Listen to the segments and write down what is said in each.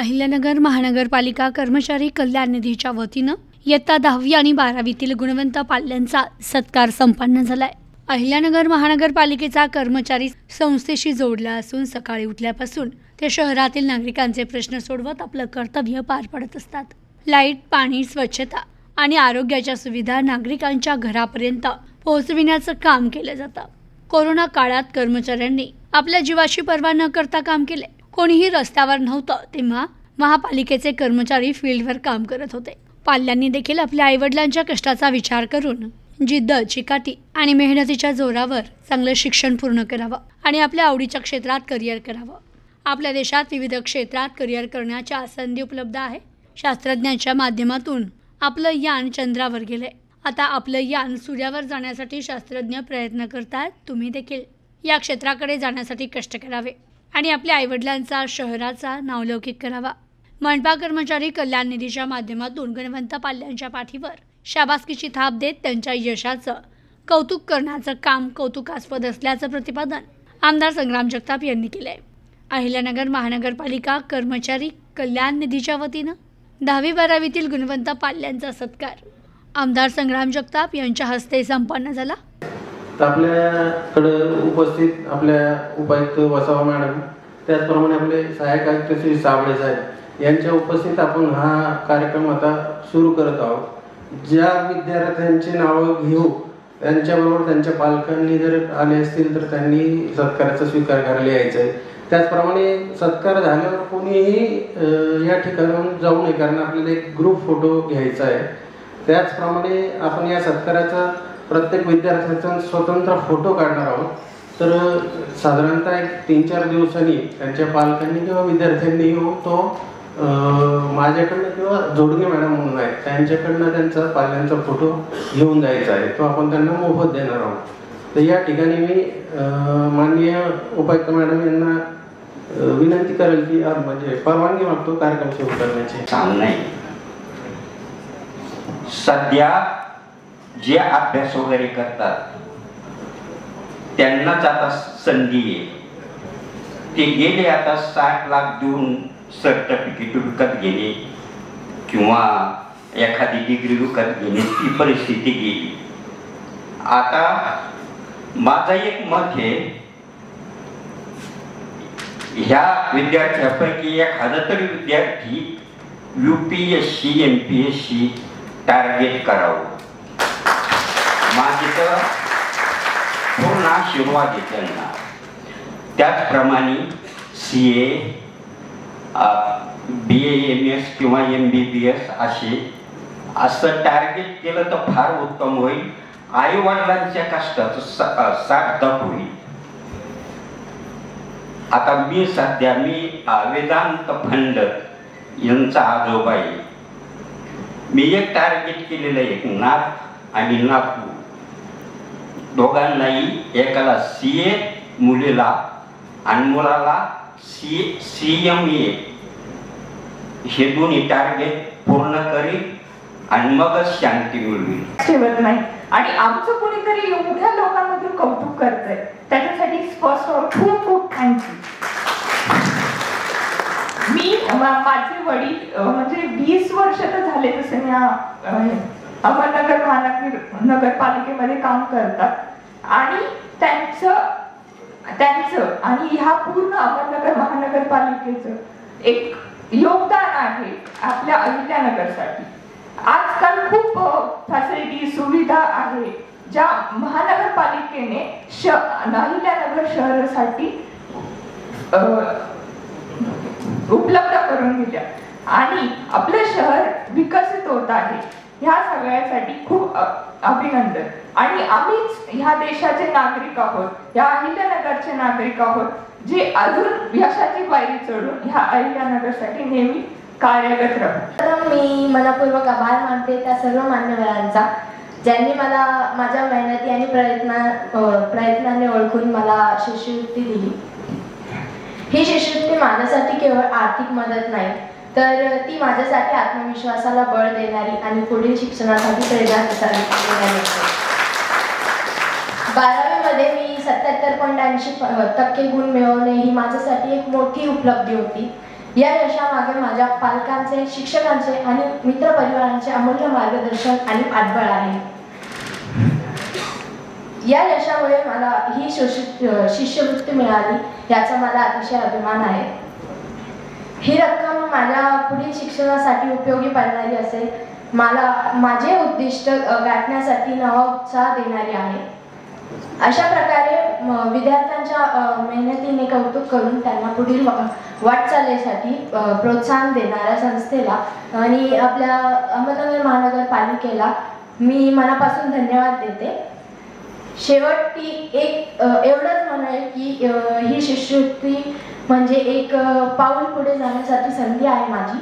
अहिल्यानगर महानगरपालिका कर्मचारी कल्याण निधीच्या वतीनं इयत्ता 10वी आणि 12वीतील गुणवंत पाल्यांचा सत्कार संपन्न झालाय। अहिल्यानगर महानगरपालिकेचा कर्मचारी संस्थेशी जोडला असून सकाळी उठल्यापासून ते शहरातील नागरिकांचे प्रश्न सोडवत आपलं कर्तव्य पार पडत असतात। लाईट, पाणी, स्वच्छता आणि आरोग्याच्या सुविधा नागरिकांच्या घरापर्यंत पोहोचविण्याचं काम केलं जातं। कोरोना काळात कर्मचाऱ्यांनी आपल्या जीवाची पर्वा न करता काम केले। कोणीही रस्त्यावर नव्हतं तेव्हा महापालिकेचे कर्मचारी फील्डवर काम करत होते। पाल्यांनी देखील आपल्या आईवडिलांच्या कष्टाचा विचार करून जिद्द, चिकाटी आणि मेहनतीच्या जोरावर चांगलं शिक्षण पूर्ण करावं आणि आपल्या आवडीच्या क्षेत्रात करिअर करावं। आपल्या देशात विविध क्षेत्रात करिअर करण्याच्या संधी उपलब्ध आहे। शास्त्रज्ञांच्या माध्यमातून आपलं यान चंद्रावर गेलंय। आता आपलं यान सूर्यावर जाण्यासाठी शास्त्रज्ञ प्रयत्न करतात। तुम्ही देखील या क्षेत्राकडे जाण्यासाठी कष्ट करावे आणि आपल्या आईवडिलांचा, शहराचा नावलौकिक करावा। मनपा कर्मचारी कल्याण निधीच्या माध्यमातून गुणवंत पाल्यांच्या पाठीवर शाबासकीची थाप देत त्यांच्या यशाचं कौतुक करण्याचं काम कौतुकास्पद असल्याचं प्रतिपादन आमदार संग्राम जगताप यांनी केलंय। अहिल्यानगर महानगरपालिका कर्मचारी कल्याण निधीच्या वतीनं 10वी-12वीतील गुणवंत पाल्यांचा सत्कार आमदार संग्राम जगताप यांच्या हस्ते संपन्न झाला। आपल्याकडे उपस्थित आपल्या उपायुक्त वसावा मॅडम, त्याचप्रमाणे आपले सहाय्यक आयुक्त श्री साबळे साहेब यांच्या उपस्थित आपण हा कार्यक्रम आता सुरू करत आहोत। ज्या विद्यार्थ्यांची नावं घेऊ त्यांच्याबरोबर त्यांच्या पालकांनी जर आले असतील तर त्यांनी सत्काराचा स्वीकार करायला यायचं आहे। त्याचप्रमाणे सत्कार झाल्यावर कोणीही या ठिकाणाहून जाऊ नये, कारण आपल्याला एक ग्रुप फोटो घ्यायचा आहे। त्याचप्रमाणे आपण या सत्काराचा प्रत्येक विद्यार्थ्याचा स्वतंत्र फोटो काढणार आहोत। तर साधारणतः एक 3-4 दिवसांनी त्यांच्या पालकांनी किंवा विद्यार्थ्यांनी येऊन तो माझ्याकडनं किंवा जोडगे मॅडम म्हणून आहेत त्यांच्याकडनं त्यांचा पाल्यांचा फोटो घेऊन जायचा आहे। तो आपण त्यांना मोफत देणार आहोत। तर या ठिकाणी मी माननीय उपायुक्त मॅडम यांना विनंती करेल की म्हणजे परवानगी मागतो कार्यक्रम सुरू करण्याची। सध्या जे अभ्यास वगैरे करतात त्यांनाच आता संधी आहे। ते गेले आता 60 लाख देऊन सर्टिफिकेट विकत घेणे किंवा एखादी डिग्री विकत घेणे ती परिस्थिती गेली। आता माझं एक मत आहे, ह्या विद्यार्थ्यांपैकी एखादा तरी विद्यार्थी UPSC MPSC टार्गेट करावं। माझे तर पूर्ण आशीर्वाद आहे त्यांना। त्याचप्रमाणे CA, BA MS किंवा MBBS असं टार्गेट केलं तर फार उत्तम होईल। आई वडिलांच्या कष्टाचं सार्थक होईल। आता मी सध्या वेदांत फंड यांचा आजोबा आहे। मी एक टार्गेट केलेलं आहे, एक नाथ आणि नातू दोघांनाही, एकाला CA मुलीला आणि मुलाला CMA हे दोन्ही टार्गेट पूर्ण करील आणि मगच शांती मिळवेल। ठेवत नाही आणि आमचं कोणीतरी एवढ्या लोकांमधून कौतुक करतंय त्याच्यासाठी फर्स्ट खूप खूप थँक्यू। माझे वडील म्हणजे 20 वर्ष तर झाले तसे मी अहमदनगर महानगरपालिकेमध्ये काम करतात आणि त्यांचं आणि ह्या पूर्ण अहमदनगर महानगरपालिकेचं एक योगदान आहे आपल्या अहिल्यानगरसाठी। आजकाल खूप फॅसिलिटी सुविधा आहे ज्या महानगरपालिकेने अहिल्यानगर शहरासाठी उपलब्ध करून दिल्या आणि आपलं शहर विकसित होत आहे। ह्या सगळ्यासाठी खूप अभिनंदन। आणि आम्हीच ह्या देशाचे नागरिक आहोत, ह्या अहिल्यानगरचे नागरिक आहोत जे अजून यशाची पायरी चढून ह्या अहिल्यानगरसाठी नेहमी कार्यरत राहू। तर मी मनपूर्वक आभार मानते त्या सर्व मान्यवरांचा ज्यांनी मला माझ्या मेहनती आणि प्रयत्नाने ओळखून मला शिष्यवृत्ती दिली। ही शिष्यवृत्ती माझ्यासाठी केवळ आर्थिक मदत नाही तर ती माझ्यासाठी आत्मविश्वासाला बळ देणारी आणि पुढील शिक्षणासाठी प्रेरणा देणारी। 12वीमध्ये मी 77.80% गुण मिळवणे ही माझ्यासाठी एक मोठी उपलब्धी होती। या यशामागे माझ्या पालकांचे, शिक्षकांचे आणि मित्रपरिवारांचे अमूल्य मार्गदर्शन आणि पाठबळ आहे. या यशामुळे मला ही शिष्यवृत्ती मिळाली याचा मला अतिशय अभिमान आहे. ही रक्कम माझ्या पुढील शिक्षणासाठी उपयोगी पडणारी असेल. मला माझे उद्दिष्ट गाठण्यासाठी नवा उत्साह देणारी आहे. अशा प्रकारे विद्यार्थ्यांच्या मेहनतीने कौतुक करून त्यांना पुढील वाटचालीसाठी प्रोत्साहन देणाऱ्या संस्थेला आणि आपल्या अहमदनगर महानगरपालिकेला मी मनापासून धन्यवाद देते. शेवटी एक एवढंच म्हणेल की ही शिष्यवृत्ती म्हणजे एक पाऊल पुढे जाण्यासाठी संधी आहे माझी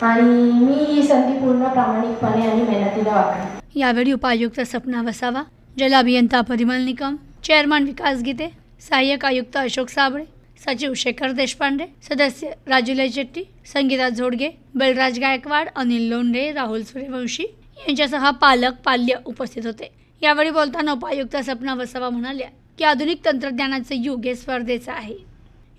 आणि मी ही संधी पूर्ण प्रामाणिकपणे आणि मेहनतीने वापरेन. यावेळी उपायुक्त सपना वसावा, जलाभियंता परिमल निकम, चेअरमन विकास गीते, सहाय्यक आयुक्त अशोक साबळे, सचिव शेखर देशपांडे, सदस्य राजुलय शेट्टी, संगीता झोडगे, बलराज गायकवाड, अनिल लोंढे, राहुल सूर्यवंशी यांच्यासह पालक पाल्य उपस्थित होते. यावेळी बोलताना उपायुक्त सपना वसावा म्हणाल्या की आधुनिक तंत्रज्ञानाचे युग हे स्पर्धेचं आहे.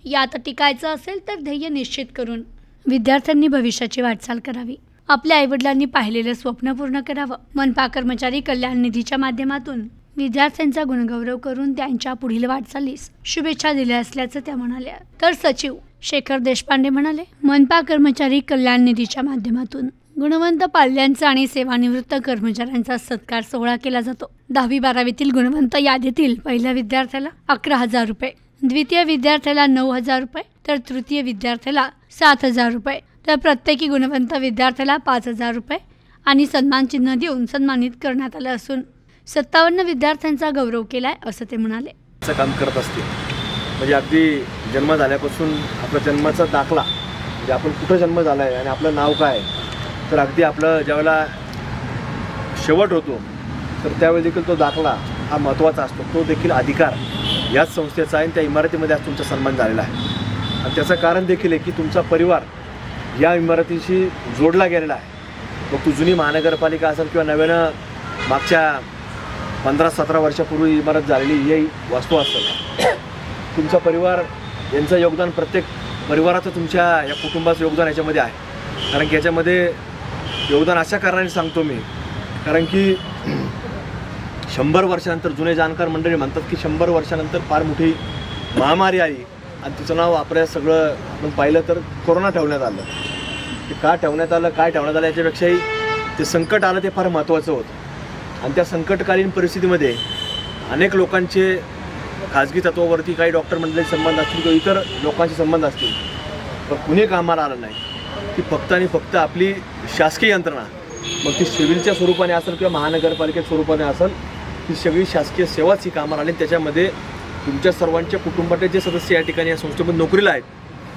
यात टिकायचं असेल तर ध्येय निश्चित करून विद्यार्थ्यांनी भविष्याची वाटचाल करावी. आपल्या आईवडिलांनी पाहिलेलं स्वप्न पूर्ण करावं. मनपा कर्मचारी कल्याण निधीच्या माध्यमातून विद्यार्थ्यांचा गुणगौरव करून त्यांच्या पुढील वाटचालीस शुभेच्छा दिल्या असल्याचं त्या म्हणाल्या. तर सचिव शेखर देशपांडे म्हणाले, मनपा कर्मचारी कल्याण निधीच्या माध्यमातून गुणवंत पाल्यांचा आणि सेवानिवृत्त कर्मचाऱ्यांचा सत्कार सोहळा केला जातो. 10वी-12वीतील गुणवंत यादीतील पहिल्या विद्यार्थ्याला 11,000 रुपये, द्वितीय विद्यार्थ्याला 9,000 रुपये, तर तृतीय विद्यार्थ्याला 7,000 रुपये, तर प्रत्येकी गुणवंत विद्यार्थ्याला 5,000 रुपये आणि सन्मान चिन्ह देऊन सन्मानित करण्यात आलं असून 57 विद्यार्थ्यांचा गौरव केलाय असं ते म्हणाले. काम करत असते म्हणजे अगदी जन्म झाल्यापासून आपला जन्माचा दाखला म्हणजे आपण कुठं जन्म झाला आहे आणि आपलं नाव काय, तर अगदी आपलं ज्यावेळेला शेवट होतो तर त्यावेळी देखील तो दाखला हा महत्त्वाचा असतो. तो देखील अधिकार याच संस्थेचा आहे आणि त्या इमारतीमध्ये आज तुमचा सन्मान झालेला आहे. आणि त्याचं कारण देखील आहे की तुमचा परिवार या इमारतीशी जोडला गेलेला आहे. मग तू जुनी महानगरपालिका असेल किंवा नव्यानं मागच्या 15-17 वर्षापूर्वी इमारत झालेली ही वास्तू असेल, तुमचा परिवार यांचं योगदान, प्रत्येक परिवाराचं तुमच्या या कुटुंबाचं योगदान याच्यामध्ये आहे. कारण की याच्यामध्ये योगदान अशा कारणाने सांगतो मी, कारण की 100 वर्षानंतर जुने जाणकार मंडळी म्हणतात की 100 वर्षानंतर फार मोठी महामारी आली आणि तिचं नाव आपल्या सगळं आपण पाहिलं तर कोरोना ठेवण्यात आलं. ते का ठेवण्यात आलं, काय ठेवण्यात आलं याच्यापेक्षाही ते संकट आलं ते फार महत्त्वाचं होतं. आणि त्या संकटकालीन परिस्थितीमध्ये अनेक लोकांचे खाजगी तत्वावरती काही डॉक्टर मंडळी संबंध असतील किंवा इतर लोकांचे संबंध असतील, पण कुणी कामाला आलं नाही. ती फक्त आणि फक्त आपली शासकीय यंत्रणा, मग ती सिव्हिलच्या स्वरूपाने असेल किंवा महानगरपालिकेच्या स्वरूपाने असेल, ती सगळी शासकीय सेवाच ही कामाला आली. त्याच्यामध्ये तुमच्या सर्वांच्या कुटुंबातले जे सदस्य या ठिकाणी या संस्थेमध्ये नोकरीला आहेत,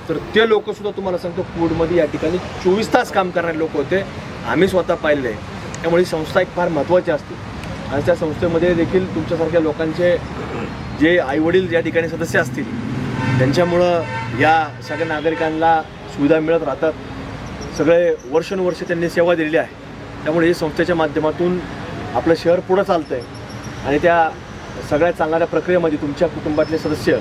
तर ते लोकसुद्धा तुम्हाला सांगतो कोविडमध्ये या ठिकाणी 24 तास काम करणारे लोक होते. आम्ही स्वतः पाहिले. त्यामुळे ही संस्था एक फार महत्त्वाची असते आणि त्या संस्थेमध्ये देखील तुमच्यासारख्या लोकांचे जे आईवडील या ठिकाणी सदस्य असतील त्यांच्यामुळं या सगळ्या नागरिकांना सुविधा मिळत राहतात. सगळे वर्षानुवर्ष त्यांनी सेवा दिलेली आहे. त्यामुळे ही संस्थेच्या माध्यमातून आपलं शहर पुढं चालतं आहे आणि त्या सगळ्या चालणाऱ्या प्रक्रियेमध्ये तुमच्या कुटुंबातले सदस्य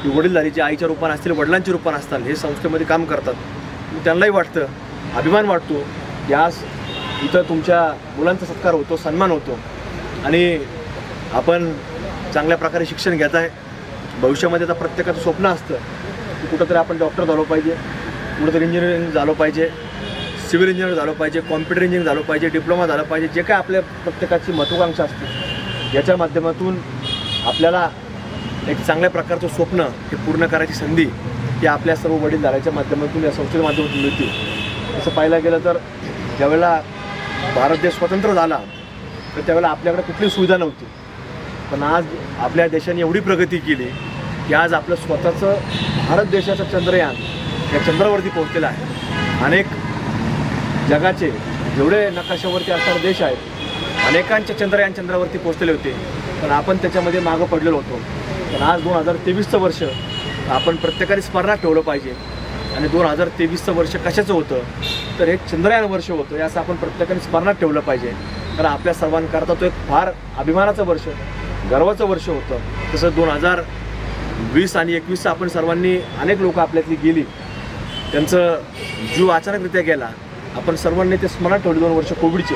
वडीलधारी जे आईच्या रूपाने असतील, वडिलांच्या रूपाने असतात, हे संस्थेमध्ये काम करतात. त्यांनाही वाटतं, अभिमान वाटतो, या इथं तुमच्या मुलांचा सत्कार होतो, सन्मान होतो आणि आपण चांगल्या प्रकारे शिक्षण घेत आहे. भविष्यामध्ये आता प्रत्येकाचं स्वप्न असतं की कुठंतरी आपण डॉक्टर झालो पाहिजे, कुठंतरी इंजिनिअरिंग झालो पाहिजे, सिव्हिल इंजिनियर झालो पाहिजे, कॉम्प्युटर इंजिनिअरिंग झालो पाहिजे, डिप्लोमा झाला पाहिजे. जे काय आपल्या प्रत्येकाची महत्त्वाकांक्षा असते याच्या माध्यमातून आपल्याला एक चांगल्या प्रकारचं स्वप्न हे पूर्ण करायची संधी ही आपल्या सर्व वडीलधाऱ्याच्या माध्यमातून या संस्थेच्या माध्यमातून मिळते. असं पाहायला गेलं तर ज्यावेळेला भारत देश स्वतंत्र झाला तर त्यावेळेला आपल्याकडे कुठली सुविधा नव्हती, पण आज आपल्या देशाने एवढी प्रगती केली की आज आपलं स्वतःचं भारत देशाचं चंद्रयान या चंद्रावरती पोहोचलेलं आहे. अनेक जगाचे जेवढे नकाशावरती असणारे देश आहेत, अनेकांचे चंद्रयान चंद्रावरती पोहोचलेले होते, पण आपण त्याच्यामध्ये मागं पडलेलो होतो. पण आज 2023चं वर्ष आपण प्रत्येकाने स्मरणात ठेवलं पाहिजे आणि 2023चं वर्ष कशाचं होतं तर एक चंद्रयान वर्ष होतं, याचं आपण प्रत्येकाने स्मरणात ठेवलं पाहिजे. कारण आपल्या सर्वांकरता तो एक फार अभिमानाचं वर्ष, गर्वाचं वर्ष होतं. तसं 2020 आणि 21 आपण सर्वांनी अनेक लोक आपल्यातली गेली, त्यांचं जीव अचानकरित्या गेला. आपण सर्वांनी ते स्मरणात ठेवले 2 वर्ष कोविडचे,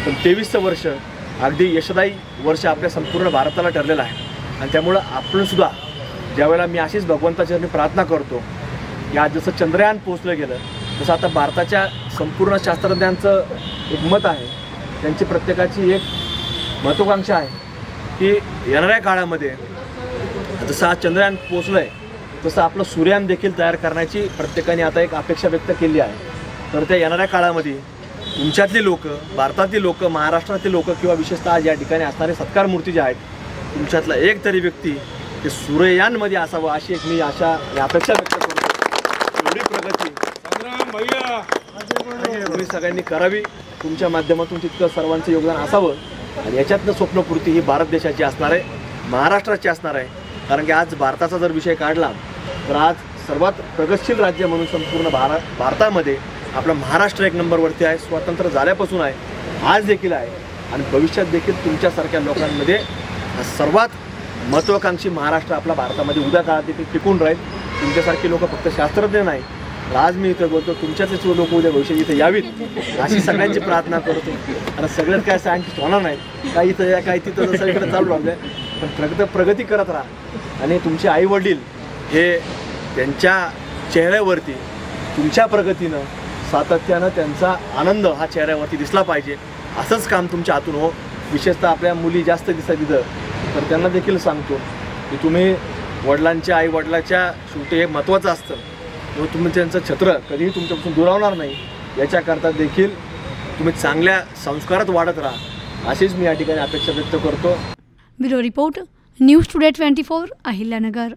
पण 23चं वर्ष अगदी यशदायी वर्ष आपल्या संपूर्ण भारताला ठरलेलं आहे. आणि त्यामुळं आपणसुद्धा ज्यावेळेला मी अशीच भगवंताचरणी प्रार्थना करतो की आज जसं चंद्रयान पोचलं गेलं तसं आता भारताच्या संपूर्ण शास्त्रज्ञांचं एक मत आहे, त्यांची प्रत्येकाची एक महत्त्वाकांक्षा आहे की येणाऱ्या काळामध्ये जसं आज चंद्रयान पोचलं आहे तसं आपलं सूर्ययान देखील तयार करण्याची प्रत्येकाने आता एक अपेक्षा व्यक्त केली आहे. तर त्या येणाऱ्या काळामध्ये तुमच्यातली लोक, भारतातली लोक, महाराष्ट्रातली लोक किंवा विशेषतः आज या ठिकाणी असणारे सत्कार मूर्ती जे आहेत तुमच्यातला एक तरी व्यक्ती ते सूर्ययानमध्ये असावं अशी एक मी आशा आणि अपेक्षा व्यक्त करतो. एवढी प्रगती तुम्ही सगळ्यांनी करावी, तुमच्या माध्यमातून तितकं सर्वांचं योगदान असावं. आणि याच्यातनं स्वप्नपूर्ती ही भारत देशाची असणार आहे, महाराष्ट्राची असणार आहे. कारण की आज भारताचा जर विषय काढला तर आज सर्वात प्रगतशील राज्य म्हणून संपूर्ण भारतामध्ये आपलं महाराष्ट्र 1 नंबरवरती आहे. स्वातंत्र्य झाल्यापासून आहे, आज देखील आहे आणि भविष्यात देखील तुमच्यासारख्या लोकांमध्ये सर्वात महत्त्वाकांक्षी महाराष्ट्र आपला भारतामध्ये उद्या काळात देखील टिकून राहील. तुमच्यासारखी लोक फक्त शास्त्रज्ञ नाही, आज मी इथं बोलतो तुमच्याच लोक उद्या भविष्यात इथे यावीत अशी सगळ्यांची प्रार्थना करतो. आणि सगळ्यात काय सायंटिस्ट होणार नाही, काही इथं या काही तिथं जसं इकडे चालू राहिलं आहे, पण प्रगती करत राहा. आणि तुमचे आईवडील हे त्यांच्या चेहऱ्यावरती तुमच्या प्रगतीनं सातत्यानं त्यांचा आनंद हा चेहऱ्यावरती दिसला पाहिजे. असंच काम तुमच्या हातून हो. विशेषतः आपल्या मुली जास्त दिसतात तिथं, तर त्यांना देखील सांगतो की तुम्ही वडिलांच्या आईवडिलाच्या शेवटी हे महत्त्वाचं असतं, किंवा तुम्ही त्यांचं छत्र कधीही तुमच्यापासून दुरावणार नाही याच्याकरता देखील तुम्ही चांगल्या संस्कारात वाढत राहा अशीच मी या ठिकाणी अपेक्षा व्यक्त करतो. Bureau report, news today 24, Ahilyanagar.